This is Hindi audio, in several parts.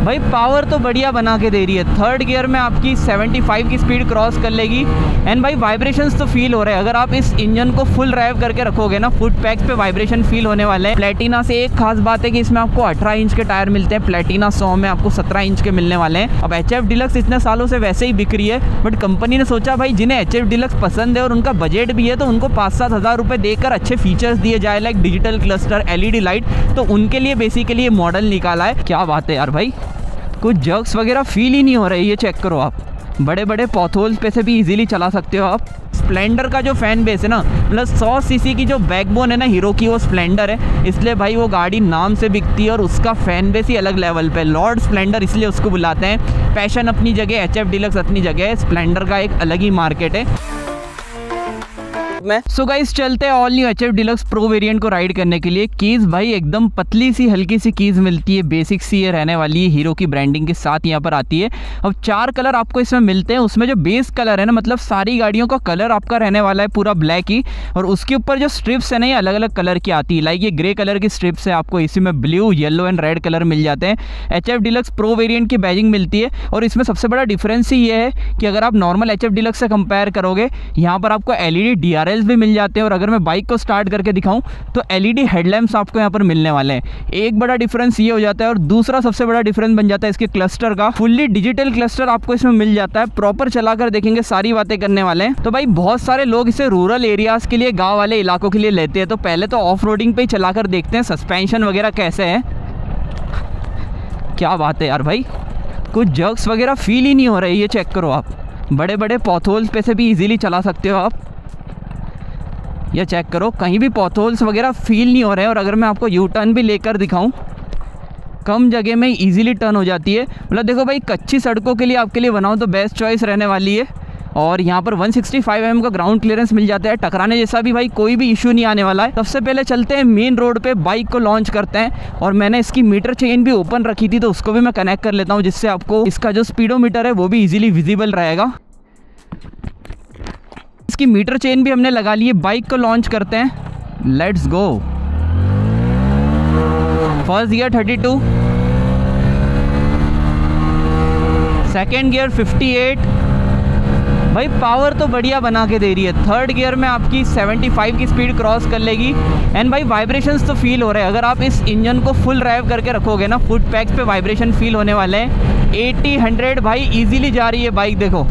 भाई पावर तो बढ़िया बना के दे रही है। थर्ड गियर में आपकी 75 की स्पीड क्रॉस कर लेगी। एंड भाई वाइब्रेशंस तो फील हो रहे हैं। अगर आप इस इंजन को फुल ड्राइव करके रखोगे ना, फुट पैक्स पे वाइब्रेशन फील होने वाले हैं। प्लेटिना से एक खास बात है कि इसमें आपको 18 इंच के टायर मिलते हैं। प्लेटिना 100 में आपको 17 इंच के मिलने वाले हैं। अब HF डिलक्स इतने सालों से वैसे ही बिक रही है, बट कंपनी ने सोचा भाई जिन्हें HF डिलक्स पसंद है और उनका बजट भी है, तो उनको 5-7 हज़ार रुपये देकर अच्छे फीचर्स दिए जाए, like digital cluster, LED light. तो उनके लिए बेसिकली ये मॉडल निकाला है। क्या बात है यार भाई, कुछ जर्क्स वगैरह फील ही नहीं हो रहे। ये चेक करो आप, बड़े बड़े पॉथहोल्स पे से भी इजीली चला सकते हो आप। स्प्लेंडर का जो फैन बेस है ना, प्लस 100 सीसी की जो बैकबोन है ना हीरो की, वो स्प्लेंडर है। इसलिए भाई वो गाड़ी नाम से बिकती है और उसका फैन बेस ही अलग लेवल पे। लॉर्ड स्प्लेंडर इसलिए उसको बुलाते हैं। पैशन अपनी जगह, HF डिलक्स अपनी जगह है, स्प्लेंडर का एक अलग ही मार्केट है। सो गाइस चलते हैं all new HF deluxe pro variant को राइड करने के लिए। कीज भाई एकदम पतली सी हल्की सी कीज मिलती है, बेसिक सी ये रहने वाली है, हीरो की ब्रांडिंग के साथ यहाँ पर आती है। अब 4 कलर आपको इसमें मिलते हैं। उसमें जो बेस कलर है ना, मतलब सारी गाड़ियों का कलर आपका रहने वाला है पूरा ब्लैक ही, और उसके ऊपर जो स्ट्रिप्स है ना, ये अलग अलग कलर की आती है। लाइक ये ग्रे कलर की स्ट्रिप्स है, आपको इसी में blue, yellow and red colour मिल जाते हैं। HF डिलक्स प्रो वेरिएंट की बैजिंग मिलती है। और इसमें सबसे बड़ा डिफरेंस ही ये है कि अगर आप नॉर्मल HF डिलक्स से कंपेयर करोगे, यहाँ पर आपको LED DRLs भी मिल जाते हैं। और अगर मैं बाइक को स्टार्ट करके दिखाऊं तो LED हेडलैम्प्स आपको यहाँ पर मिलने वाले हैं। एक बड़ा डिफरेंस ये हो जाता है। और दूसरा सबसे बड़ा डिफरेंस बन जाता है इसके क्लस्टर का। फुल्ली डिजिटल क्लस्टर आपको इसमें मिल जाता है। प्रॉपर चलाकर देखेंगे, सारी बातें करने वाले हैं। तो भाई बहुत सारे लोग इसे रूरल एरियाज के लिए, गाँव वाले इलाकों के लिए लेते हैं। तो पहले तो ऑफ रोडिंग पे ही चलाकर देखते हैं सस्पेंशन वगैरह कैसे है। क्या बात है यार भाई, कुछ जर्क्स वगैरह फील ही नहीं हो रहे। ये चेक करो आप, बड़े बड़े पॉथहोल्स पे से भी इजीली चला सकते हो आप। ये चेक करो, कहीं भी पॉथहोल्स वगैरह फील नहीं हो रहे हैं। और अगर मैं आपको यू टर्न भी लेकर दिखाऊं, कम जगह में इजीली टर्न हो जाती है। मतलब देखो भाई, कच्ची सड़कों के लिए आपके लिए बनाऊं तो बेस्ट चॉइस रहने वाली है। और यहाँ पर 165 mm का ग्राउंड क्लियरेंस मिल जाता है। टकराने जैसा भी भाई कोई भी इशू नहीं आने वाला है। सबसे पहले चलते हैं मेन रोड पे, बाइक को लॉन्च करते हैं। और मैंने इसकी मीटर चेन भी ओपन रखी थी, तो उसको भी मैं कनेक्ट कर लेता हूँ, जिससे आपको इसका जो स्पीडोमीटर है वो भी इजीली विजिबल रहेगा। इसकी मीटर चेन भी हमने लगा ली है। बाइक को लॉन्च करते हैं, let's go. First gear 32, second gear 58। भाई पावर तो बढ़िया बना के दे रही है। थर्ड गियर में आपकी 75 की स्पीड क्रॉस कर लेगी। एंड भाई वाइब्रेशंस तो फील हो रहे हैं। अगर आप इस इंजन को फुल ड्राइव करके रखोगे ना, फुट पैक्स पे वाइब्रेशन फील होने वाले हैं। 80-100 भाई इजीली जा रही है बाइक। देखो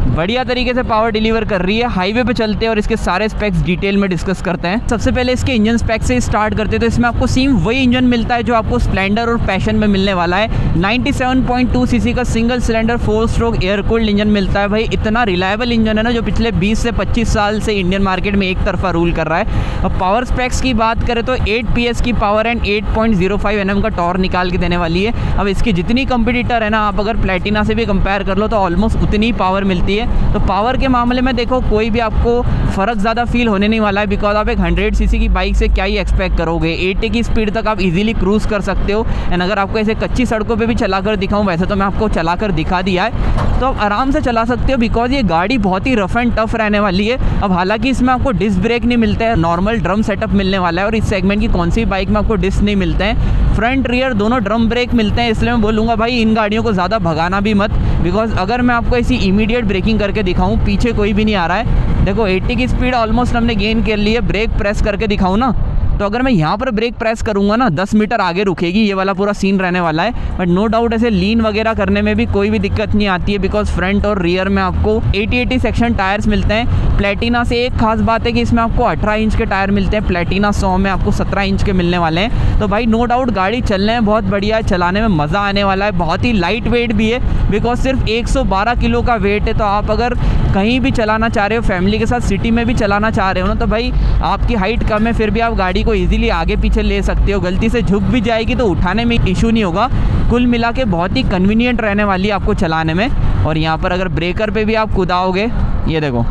बढ़िया तरीके से पावर डिलीवर कर रही है। हाईवे पे चलते हैं और इसके सारे स्पेक्स डिटेल में डिस्कस करते हैं। सबसे पहले इसके इंजन स्पेक्स से स्टार्ट करते हैं। तो इसमें आपको सेम वही इंजन मिलता है जो आपको स्प्लेंडर और पैशन में मिलने वाला है। 97.2 सीसी का single cylinder 4 stroke air cooled engine मिलता है। भाई इतना रिलायबल इंजन है ना, जो पिछले 20 से 25 साल से इंडियन मार्केट में एक तरफा रूल कर रहा है। अब पावर स्पेक्स की बात करें तो 8 PS की पावर एंड 8.05 Nm का टॉर्क निकाल के देने वाली है। अब इसकी जितनी कंपटीटर है ना, आप अगर प्लेटिना से भी कंपेयर कर लो तो ऑलमोस्ट उतनी पावर मिलती है। तो पावर के मामले में देखो कोई भी आपको फ़र्क ज़्यादा फील होने नहीं वाला है, बिकॉज आप एक 100 सीसी की बाइक से क्या ही एक्सपेक्ट करोगे। 80 की स्पीड तक आप इजीली क्रूज़ कर सकते हो। एंड अगर आपको ऐसे कच्ची सड़कों पे भी चलाकर दिखाऊं, वैसे तो मैं आपको चलाकर दिखा दिया है, तो आप आराम से चला सकते हो, बिकॉज ये गाड़ी बहुत ही रफ एंड टफ रहने वाली है। अब हालांकि इसमें आपको डिस्क ब्रेक नहीं मिलता है, नॉर्मल ड्रम सेटअप मिलने वाला है। और इस सेगमेंट की कौन सी बाइक में आपको डिस्क नहीं मिलते हैं। फ्रंट रियर दोनों ड्रम ब्रेक मिलते हैं। इसलिए मैं बोलूँगा भाई इन गाड़ियों को ज़्यादा भगाना भी मत, बिकॉज अगर मैं आपको ऐसी इमीडिएट ब्रेकिंग करके दिखाऊँ, पीछे कोई भी नहीं आ रहा है। देखो 80 की स्पीड ऑलमोस्ट हमने गेन कर ली है। ब्रेक प्रेस करके दिखाऊँ ना, तो अगर मैं यहाँ पर ब्रेक प्रेस करूँगा ना, 10 मीटर आगे रुकेगी। ये वाला पूरा सीन रहने वाला है। बट नो डाउट ऐसे लीन वगैरह करने में भी कोई भी दिक्कत नहीं आती है, बिकॉज फ्रंट और रियर में आपको 80-80 सेक्शन टायर्स मिलते हैं। प्लेटिना से एक खास बात है कि इसमें आपको 18 इंच के टायर मिलते हैं। प्लेटिना 100 में आपको 17 इंच के मिलने वाले हैं। तो भाई नो डाउट गाड़ी चलने में बहुत बढ़िया है, चलाने में मज़ा आने वाला है। बहुत ही लाइट वेट भी है, बिकॉज सिर्फ 112 किलो का वेट है। तो आप अगर कहीं भी चलाना चाह रहे हो, फैमिली के साथ सिटी में भी चलाना चाह रहे हो ना, तो भाई आपकी हाइट कम है, फिर भी आप गाड़ी को ईजिली आगे पीछे ले सकते हो। गलती से झुक भी जाएगी तो उठाने में इशू नहीं होगा। कुल मिला के बहुत ही कन्वीनियंट रहने वाली है आपको चलाने में। और यहाँ पर अगर ब्रेकर पे भी आप कुदाओगे, ये देखो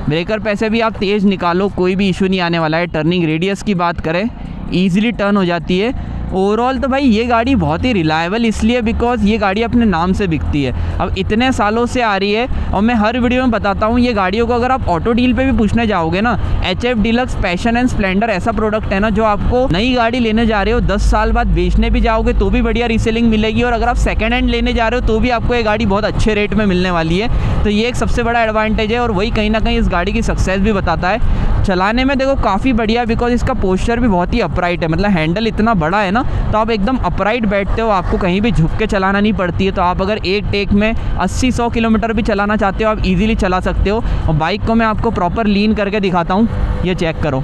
ब्रेकर पे से भी आप तेज़ निकालो, कोई भी इशू नहीं आने वाला है। टर्निंग रेडियस की बात करें, ईजिली टर्न हो जाती है। ओवरऑल तो भाई ये गाड़ी बहुत ही रिलायबल इसलिए बिकॉज ये गाड़ी अपने नाम से बिकती है। अब इतने सालों से आ रही है और मैं हर वीडियो में बताता हूँ ये गाड़ियों को अगर आप ऑटो डील पे भी पूछने जाओगे ना, HF deluxe, passion and Splendor ऐसा प्रोडक्ट है ना जो आपको नई गाड़ी लेने जा रहे हो 10 साल बाद बेचने भी जाओगे तो भी बढ़िया रीसेलिंग मिलेगी, और अगर आप सेकंड हैंड लेने जा रहे हो तो भी आपको ये गाड़ी बहुत अच्छे रेट में मिलने वाली है। तो ये एक सबसे बड़ा एडवांटेज है और वही कहीं ना कहीं इस गाड़ी की सक्सेस भी बताता है। चलाने में देखो काफ़ी बढ़िया बिकॉज इसका पोस्चर भी बहुत ही अपराइट है, मतलब हैंडल इतना बड़ा है ना तो आप एकदम अपराइट बैठते हो, आपको कहीं भी झुक के चलाना नहीं पड़ती है। तो आप अगर एक टेक में 80-100 किलोमीटर भी चलाना चाहते हो आप इजीली चला सकते हो। और बाइक को मैं आपको प्रॉपर लीन करके दिखाता हूँ, ये चेक करो,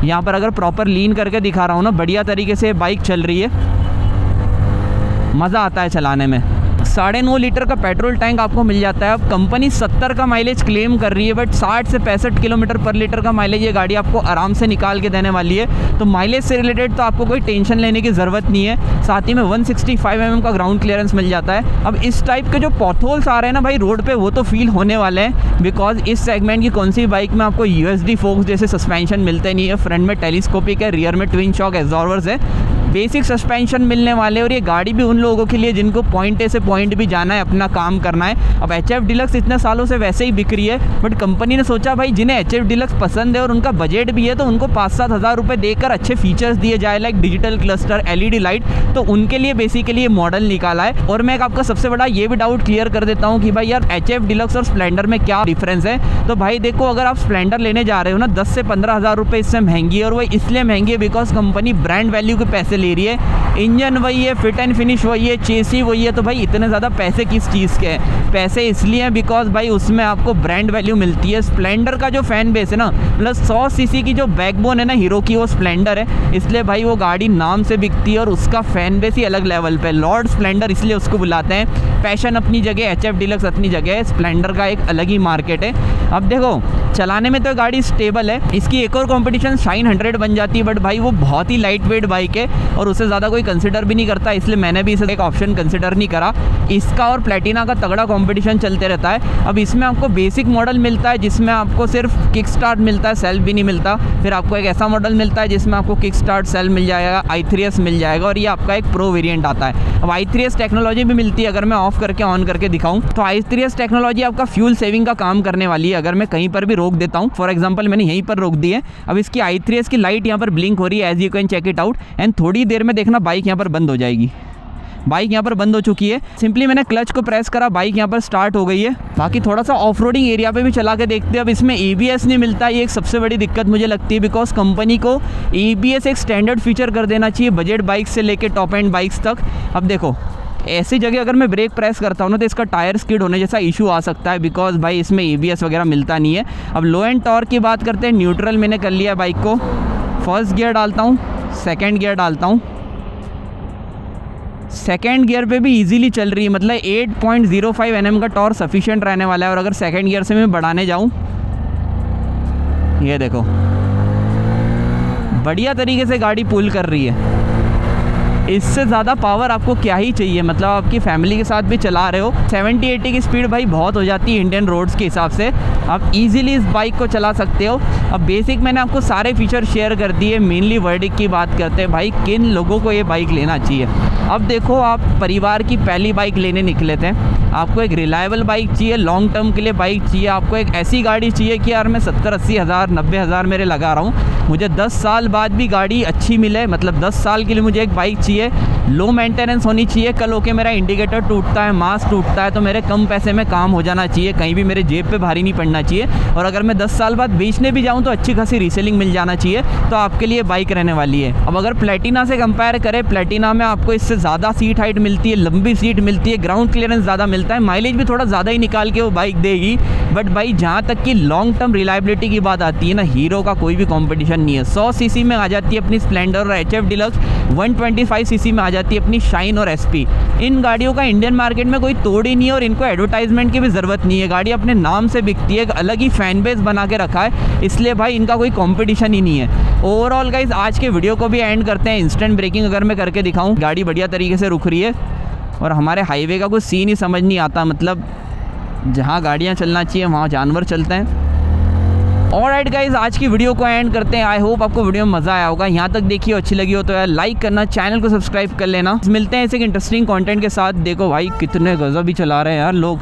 यहाँ पर अगर प्रॉपर लीन करके दिखा रहा हूँ ना, बढ़िया तरीके से बाइक चल रही है, मज़ा आता है चलाने में। 9.5 लीटर का पेट्रोल टैंक आपको मिल जाता है। अब कंपनी 70 का माइलेज क्लेम कर रही है बट 60 से 65 किलोमीटर पर लीटर का माइलेज ये गाड़ी आपको आराम से निकाल के देने वाली है। तो माइलेज से रिलेटेड तो आपको कोई टेंशन लेने की ज़रूरत नहीं है। साथ ही में 165 mm का ग्राउंड क्लियरेंस मिल जाता है। अब इस टाइप के जो पॉथहोल्स आ रहे हैं ना भाई रोड पे, वो तो फील होने वाले हैं बिकॉज इस सेगमेंट की कौन सी बाइक में आपको USD फोक्स जैसे सस्पेंशन मिलते नहीं है। फ्रंट में टेलीस्कोपिक है, रियर में ट्विन शॉक एब्जॉर्वर्स है, बेसिक सस्पेंशन मिलने वाले। और ये गाड़ी भी उन लोगों के लिए जिनको पॉइंट ए से पॉइंट भी जाना है, अपना काम करना है। अब HF डीलक्स इतने सालों से वैसे ही बिक रही है बट कंपनी ने सोचा भाई जिन्हें HF डीलक्स पसंद है और उनका बजट भी है तो उनको 5-7 हज़ार रुपये देकर अच्छे फीचर्स दिए जाए, like digital cluster, LED light, तो उनके लिए बेसिकली ये मॉडल निकाला है। और मैं आपका सबसे बड़ा ये भी डाउट क्लियर कर देता हूँ कि भाई यार HF डीलक्स और स्प्लेंडर में क्या डिफरेंस है। तो भाई देखो, अगर आप स्प्लेंडर लेने जा रहे हो ना 10 से 15 हज़ार रुपये इससे महंगी है, और वो इसलिए महंगी है बिकॉज कंपनी ब्रांड वैल्यू के पैसे ले रही है। इंजन वही है, फिट एंड फिनिश वही है, चेसी वही है, तो भाई इतने ज़्यादा पैसे किस चीज़ के हैं? पैसे इसलिए हैं बिकॉज भाई उसमें आपको ब्रांड वैल्यू मिलती है। स्प्लेंडर का जो फैन बेस है ना, प्लस 100 सीसी की जो बैकबोन है ना हीरो की, वो स्प्लेंडर है, इसलिए भाई वो गाड़ी नाम से बिकती है और उसका फैन बेस ही अलग लेवल पे। लॉर्ड स्प्लेंडर इसलिए उसको बुलाते हैं। पैशन अपनी जगह, HF डीलक्स अपनी जगह है, स्प्लेंडर का एक अलग ही मार्केट है। अब देखो चलाने में तो गाड़ी स्टेबल है, इसकी एक और कॉम्पिटिशन शाइन 100 बन जाती है बट भाई वो बहुत ही लाइट वेट बाइक है और उससे ज़्यादा कोई कंसिडर भी नहीं करता, इसलिए मैंने भी इसे एक ऑप्शन कंसिडर नहीं करा। इसका और प्लेटिना का तगड़ा कंपटीशन चलते रहता है। अब इसमें आपको बेसिक मॉडल मिलता है जिसमें आपको सिर्फ किक स्टार्ट मिलता है, सेल्फ भी नहीं मिलता। फिर आपको एक ऐसा मॉडल मिलता है जिसमें आपको किक स्टार्ट, सेल्फ मिल जाएगा, i3s मिल जाएगा और ये आपका एक प्रो वेरिएंट आता है। अब i3s टेक्नोलॉजी भी मिलती है, अगर मैं ऑफ करके ऑन करके दिखाऊं तो i3s टेक्नोलॉजी आपका फ्यूल सेविंग का काम करने वाली है। अगर मैं कहीं पर भी रोक देता हूं, फॉर एग्जांपल मैंने यहीं पर रोक दी है, अब इसकी i3s की लाइट यहाँ पर ब्लिंक हो रही है, as you can check it out, and थोड़ी देर में देखना बाइक यहाँ पर बंद हो जाएगी। बाइक यहाँ पर बंद हो चुकी है, सिंपली मैंने क्लच को प्रेस करा, बाइक यहाँ पर स्टार्ट हो गई है। बाकी थोड़ा सा ऑफ रोडिंग एरिया पे भी चला के देखते हैं। अब इसमें ABS नहीं मिलता, ये एक सबसे बड़ी दिक्कत मुझे लगती है बिकॉज कंपनी को ABS एक स्टैंडर्ड फीचर कर देना चाहिए बजट बाइक से लेके टॉप एंड बाइक्स तक। अब देखो ऐसी जगह अगर मैं ब्रेक प्रेस करता हूँ ना तो इसका टायर स्किड होने जैसा इशू आ सकता है बिकॉज भाई इसमें ABS वगैरह मिलता नहीं है। अब लो एंड टॉर्क की बात करते हैं, न्यूट्रल मैंने कर लिया बाइक को, फर्स्ट गियर डालता हूँ, सेकेंड गियर डालता हूँ, सेकेंड गियर पे भी इजीली चल रही है, मतलब 8.05 Nm का टॉर्क सफिशिएंट रहने वाला है। और अगर सेकेंड गियर से मैं बढ़ाने जाऊँ, ये देखो बढ़िया तरीके से गाड़ी पुल कर रही है। इससे ज़्यादा पावर आपको क्या ही चाहिए, मतलब आपकी फैमिली के साथ भी चला रहे हो, 70-80 की स्पीड भाई बहुत हो जाती है इंडियन रोड्स के हिसाब से, आप इजीली इस बाइक को चला सकते हो। अब बेसिक मैंने आपको सारे फीचर शेयर कर दिए। मेनली वर्डिक की बात करते हैं, भाई किन लोगों को ये बाइक लेना चाहिए। अब देखो आप परिवार की पहली बाइक लेने निकले थे, आपको एक रिलायबल बाइक चाहिए, लॉन्ग टर्म के लिए बाइक चाहिए, आपको एक ऐसी गाड़ी चाहिए कि यार मैं 70-80 हज़ार 90 हज़ार मेरे लगा रहा हूँ, मुझे 10 साल बाद भी गाड़ी अच्छी मिले, मतलब 10 साल के लिए मुझे एक बाइक चाहिए, लो मेंटेनेंस होनी चाहिए, कल होके मेरा इंडिकेटर टूटता है, मास्क टूटता है तो मेरे कम पैसे में काम हो जाना चाहिए, कहीं भी मेरे जेब पे भारी नहीं पड़ना चाहिए, और अगर मैं 10 साल बाद बेचने भी जाऊँ तो अच्छी खासी रीसेलिंग मिल जाना चाहिए, तो आपके लिए बाइक रहने वाली है। अब अगर प्लेटिना से कंपेयर करें, प्लेटिना में आपको इससे ज़्यादा सीट हाइट मिलती है, लंबी सीट मिलती है, ग्राउंड क्लियरेंस ज़्यादा मिलता है, माइलेज भी थोड़ा ज़्यादा ही निकाल के वो बाइक देगी, बट भाई जहाँ तक कि लॉन्ग टर्म रिलायबिलिटी की बात आती है ना, हीरो का कोई भी कंपटीशन नहीं है। 100 सीसी में आ जाती है अपनी स्प्लेंडर और HF डीलक्स, 125 सीसी में आ जाती है अपनी शाइन और SP। इन गाड़ियों का इंडियन मार्केट में कोई तोड़ ही नहीं है और इनको एडवर्टाइजमेंट की भी ज़रूरत नहीं है, गाड़ी अपने नाम से बिकती है, एक अलग ही फैन बेस बना के रखा है, इसलिए भाई इनका कोई कंपटीशन ही नहीं है। ओवरऑल गाइस आज के वीडियो को भी एंड करते हैं। इंस्टेंट ब्रेकिंग अगर मैं करके दिखाऊँ, गाड़ी बढ़िया तरीके से रुक रही है और हमारे हाईवे का कुछ सीन ही समझ नहीं आता, मतलब जहाँ गाड़ियाँ चलना चाहिए वहाँ जानवर चलते हैं। ऑलराइट गाइज, आज की वीडियो को एंड करते हैं। आई होप आपको वीडियो में मज़ा आया होगा। यहाँ तक देखिए, अच्छी लगी हो तो यार लाइक करना, चैनल को सब्सक्राइब कर लेना। मिलते हैं ऐसे इंटरेस्टिंग कंटेंट के साथ। देखो भाई कितने गजब भी चला रहे हैं यार लोग।